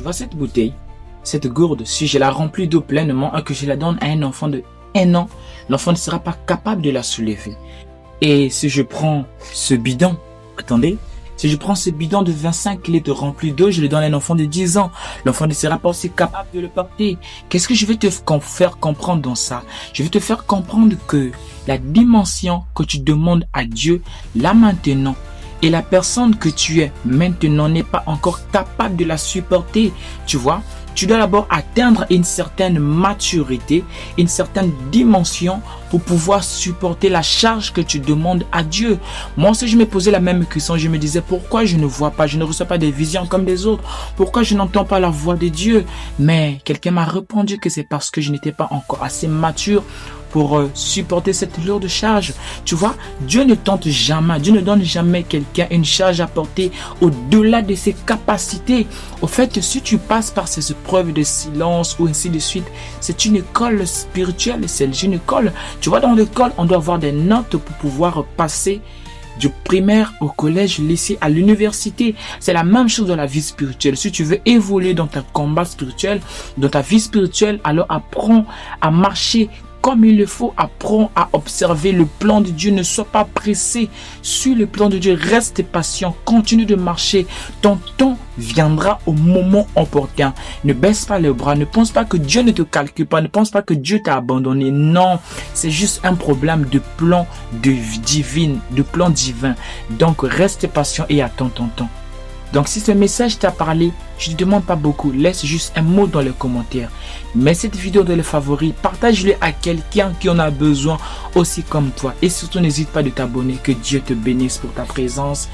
vois cette bouteille, cette gourde, si je la remplis d'eau pleinement et que je la donne à un enfant de 1 an, l'enfant ne sera pas capable de la soulever. Et si je prends ce bidon, attendez, si je prends ce bidon de 25 litres rempli d'eau, je le donne à un enfant de 10 ans. L'enfant ne sera pas aussi capable de le porter. Qu'est-ce que je vais te faire comprendre dans ça? Je vais te faire comprendre que la dimension que tu demandes à Dieu, là maintenant, et la personne que tu es maintenant n'est pas encore capable de la supporter. Tu vois? Tu dois d'abord atteindre une certaine maturité, une certaine dimension pour pouvoir supporter la charge que tu demandes à Dieu. Moi aussi, je me posais la même question. Je me disais, pourquoi je ne vois pas, je ne reçois pas des visions comme les autres? Pourquoi je n'entends pas la voix de Dieu? Mais quelqu'un m'a répondu que c'est parce que je n'étais pas encore assez mature pour supporter cette lourde charge. Tu vois, Dieu ne tente jamais, Dieu ne donne jamais quelqu'un une charge à porter au-delà de ses capacités. Au fait, si tu passes par ces épreuves de silence ou ainsi de suite, c'est une école spirituelle, c'est une école. Tu vois, dans l'école, on doit avoir des notes pour pouvoir passer du primaire au collège, lycée, à l'université. C'est la même chose dans la vie spirituelle. Si tu veux évoluer dans ton combat spirituel, dans ta vie spirituelle, alors apprends à marcher comme il le faut, apprends à observer le plan de Dieu. Ne sois pas pressé. Suis le plan de Dieu. Reste patient. Continue de marcher. Ton temps viendra au moment opportun. Ne baisse pas les bras. Ne pense pas que Dieu ne te calcule pas. Ne pense pas que Dieu t'a abandonné. Non, c'est juste un problème de plan divin. Donc, reste patient et attends ton temps. Donc, si ce message t'a parlé, je ne te demande pas beaucoup. Laisse juste un mot dans les commentaires. Mets cette vidéo dans les favoris. Partage-le à quelqu'un qui en a besoin aussi comme toi. Et surtout, n'hésite pas de t'abonner. Que Dieu te bénisse pour ta présence.